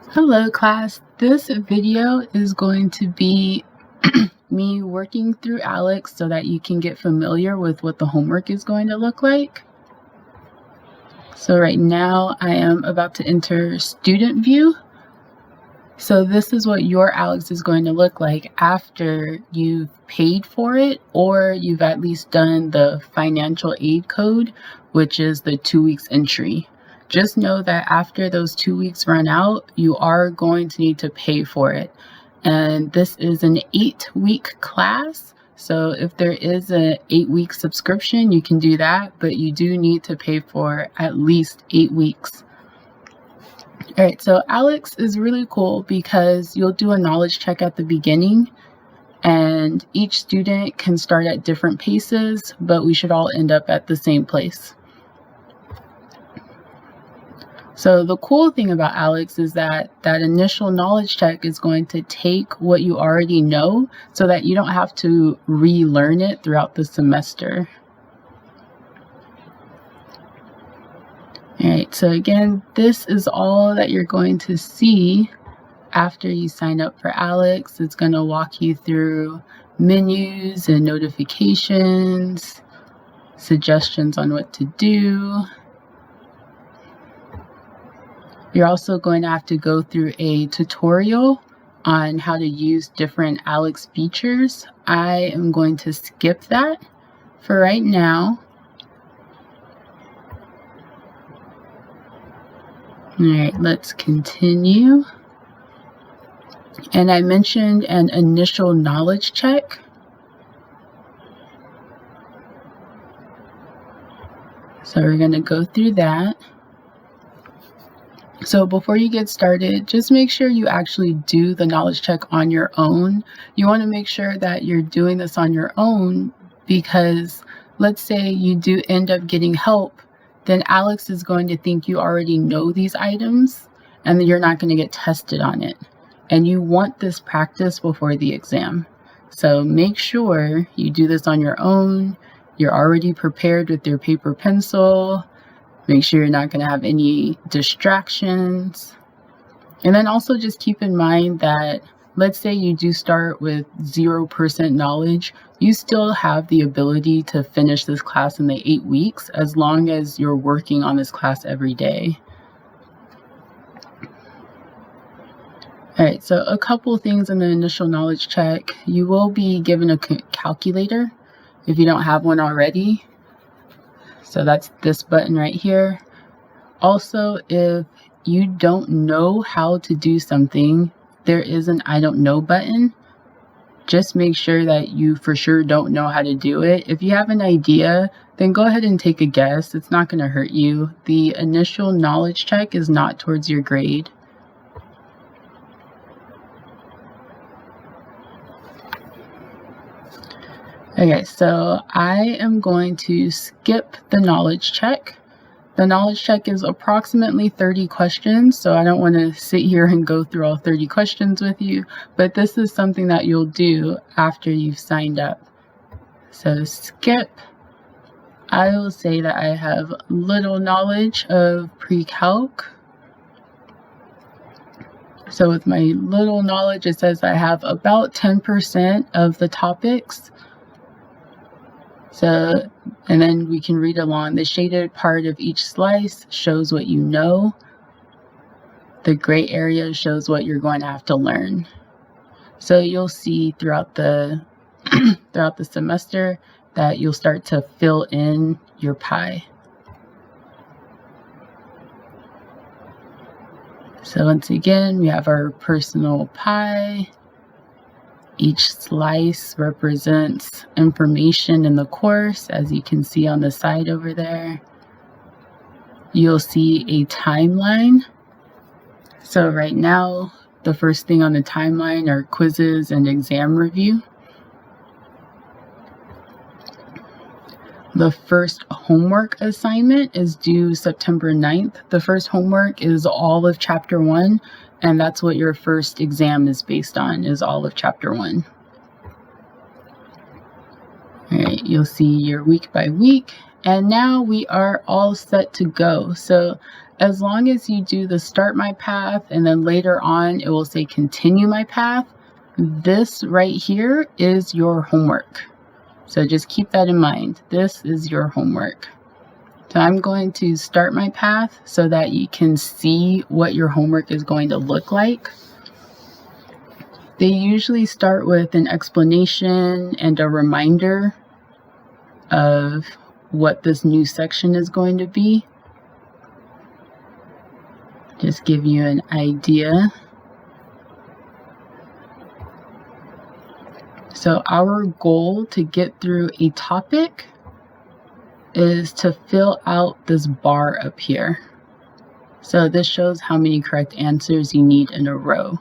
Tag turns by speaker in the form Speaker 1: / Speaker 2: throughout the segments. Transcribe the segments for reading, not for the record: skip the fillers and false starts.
Speaker 1: Hello class, this video is going to be me working through ALEKS so that you can get familiar with what the homework is going to look like. So right now I am about to enter student view. So this is what your ALEKS is going to look like after you've paid for it or you've at least done the financial aid code, which is the 2 weeks entry. Just know that after those 2 weeks run out, you are going to need to pay for it. And this is an 8-week class. So if there is an 8-week subscription, you can do that, but you do need to pay for at least 8 weeks. All right, so ALEKS is really cool because you'll do a knowledge check at the beginning and each student can start at different paces, but we should all end up at the same place. So the cool thing about ALEKS is that that initial knowledge check is going to take what you already know so that you don't have to relearn it throughout the semester. All right, so again, this is all that you're going to see after you sign up for ALEKS. It's going to walk you through menus and notifications, suggestions on what to do. You're also going to have to go through a tutorial on how to use different ALEKS features. I am going to skip that for right now. All right, let's continue. And I mentioned an initial knowledge check. So we're going to go through that. So before you get started, just make sure you actually do the knowledge check on your own. You want to make sure that you're doing this on your own because let's say you do end up getting help, then ALEKS is going to think you already know these items and then you're not going to get tested on it. And you want this practice before the exam. So make sure you do this on your own. You're already prepared with your paper pencil. Make sure you're not going to have any distractions. And then also just keep in mind that let's say you do start with 0% knowledge, you still have the ability to finish this class in the 8 weeks as long as you're working on this class every day. All right, so a couple things in the initial knowledge check. You will be given a calculator if you don't have one already. So that's this button right here. Also, if you don't know how to do something, there is an I don't know button. Just make sure that you for sure don't know how to do it. If you have an idea, then go ahead and take a guess. It's not going to hurt you. The initial knowledge check is not towards your grade. Okay, so I am going to skip the knowledge check. The knowledge check is approximately 30 questions, so I don't want to sit here and go through all 30 questions with you, but this is something that you'll do after you've signed up. So skip. I will say that I have little knowledge of pre-calc. So with my little knowledge, it says I have about 10% of the topics. So, and then we can read along. The shaded part of each slice shows what you know. The gray area shows what you're going to have to learn. So you'll see throughout the semester that you'll start to fill in your pie. So once again, we have our personal pie. Each slice represents information in the course, as you can see on the side over there. You'll see a timeline. So right now, the first thing on the timeline are quizzes and exam review. The first homework assignment is due September 9th. The first homework is all of Chapter 1. And that's what your first exam is based on, is all of Chapter 1. All right, you'll see your week by week. And now we are all set to go. So as long as you do the start my path and then later on it will say continue my path, this right here is your homework. So just keep that in mind. This is your homework. So I'm going to start my path so that you can see what your homework is going to look like. They usually start with an explanation and a reminder of what this new section is going to be. Just give you an idea. So our goal to get through a topic is to fill out this bar up here. So this shows how many correct answers you need in a row.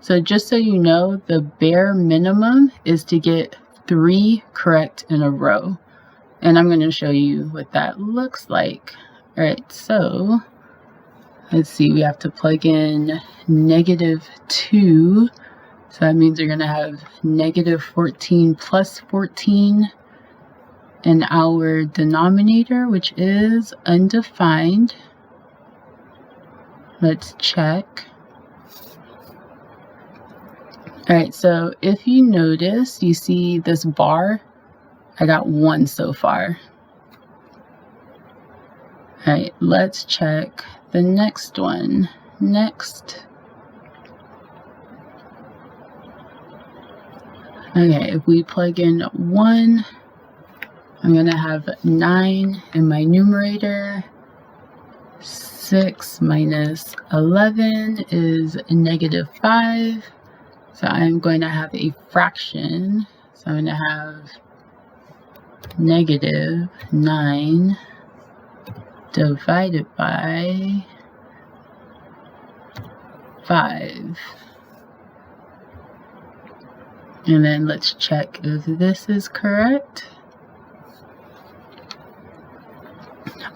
Speaker 1: So just so you know, the bare minimum is to get 3 correct in a row. And I'm going to show you what that looks like. All right, so let's see, we have to plug in -2. So that means you're going to have -14 plus 14 in our denominator, which is undefined. Let's check. All right, so if you notice, you see this bar, I got 1 so far. All right, let's check the next one. Next. Okay, if we plug in 1, I'm going to have 9 in my numerator. 6 minus 11 is -5. So I'm going to have a fraction. So I'm going to have -9 divided by 5. And then let's check if this is correct.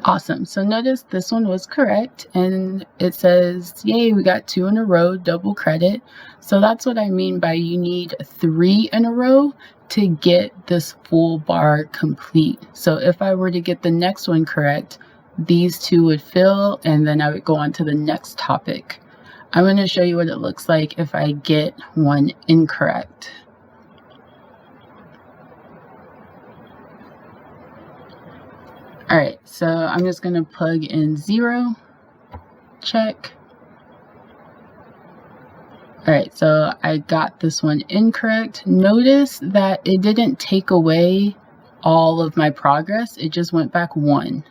Speaker 1: Awesome. So notice this one was correct, and it says, yay, we got 2 in a row, double credit. So that's what I mean by you need 3 in a row to get this full bar complete. So if I were to get the next one correct, these 2 would fill, and then I would go on to the next topic. I'm going to show you what it looks like if I get one incorrect. All right, so I'm just going to plug in 0, check. All right, so I got this one incorrect. Notice that it didn't take away all of my progress. It just went back 1.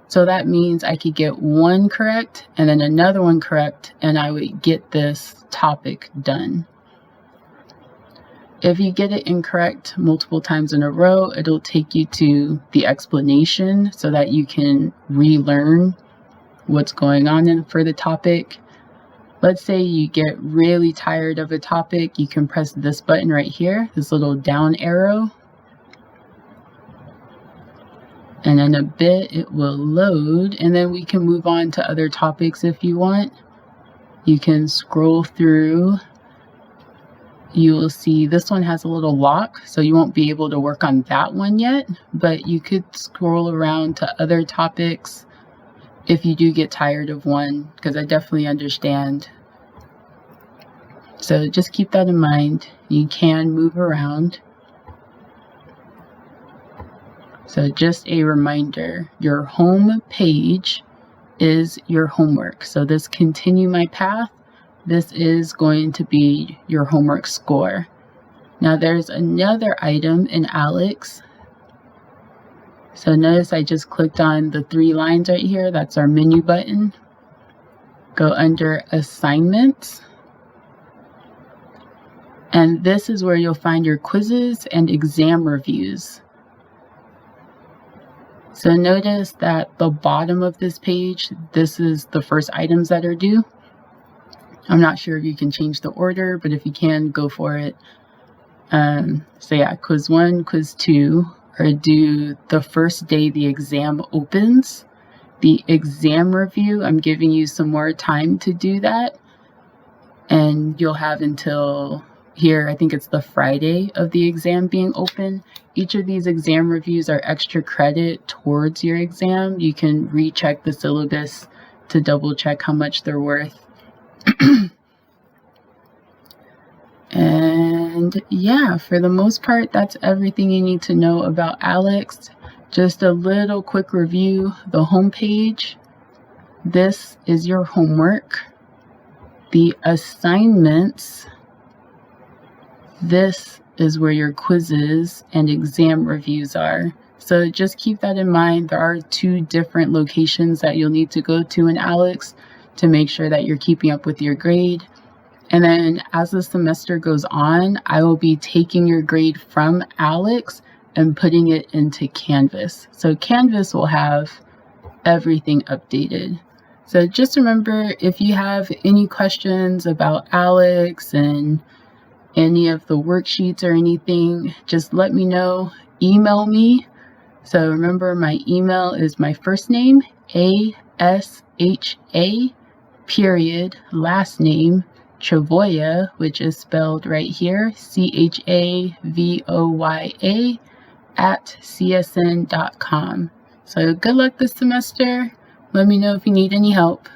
Speaker 1: So that means I could get 1 correct and then another one correct, and I would get this topic done. If you get it incorrect multiple times in a row, it'll take you to the explanation so that you can relearn what's going on for the topic. Let's say you get really tired of a topic, you can press this button right here, this little down arrow. And in a bit it will load, and then we can move on to other topics if you want. You can scroll through. You will see this one has a little lock, so you won't be able to work on that one yet, but you could scroll around to other topics if you do get tired of one, because I definitely understand. So just keep that in mind. You can move around. So just a reminder, your home page is your homework. So this continue my path, this is going to be your homework score. Now there's another item in ALEKS. So notice I just clicked on the 3 lines right here. That's our menu button. Go under assignments. And this is where you'll find your quizzes and exam reviews. So notice that the bottom of this page, this is the first items that are due. I'm not sure if you can change the order, but if you can, go for it. So yeah, quiz 1, quiz 2 are due the first day the exam opens. The exam review, I'm giving you some more time to do that. And you'll have until here, I think it's the Friday of the exam being open. Each of these exam reviews are extra credit towards your exam. You can recheck the syllabus to double check how much they're worth. And yeah, for the most part, that's everything you need to know about ALEKS. Just a little quick review. The homepage, this is your homework. The assignments, this is where your quizzes and exam reviews are. So just keep that in mind. There are 2 different locations that you'll need to go to in ALEKS to make sure that you're keeping up with your grade. And then as the semester goes on, I will be taking your grade from ALEKS and putting it into Canvas. So Canvas will have everything updated. So just remember, if you have any questions about ALEKS and any of the worksheets or anything, just let me know. Email me. So remember, my email is my first name, ASHA, period, last name, Chavoya, which is spelled right here, CHAVOYA, @csn.com. So good luck this semester. Let me know if you need any help.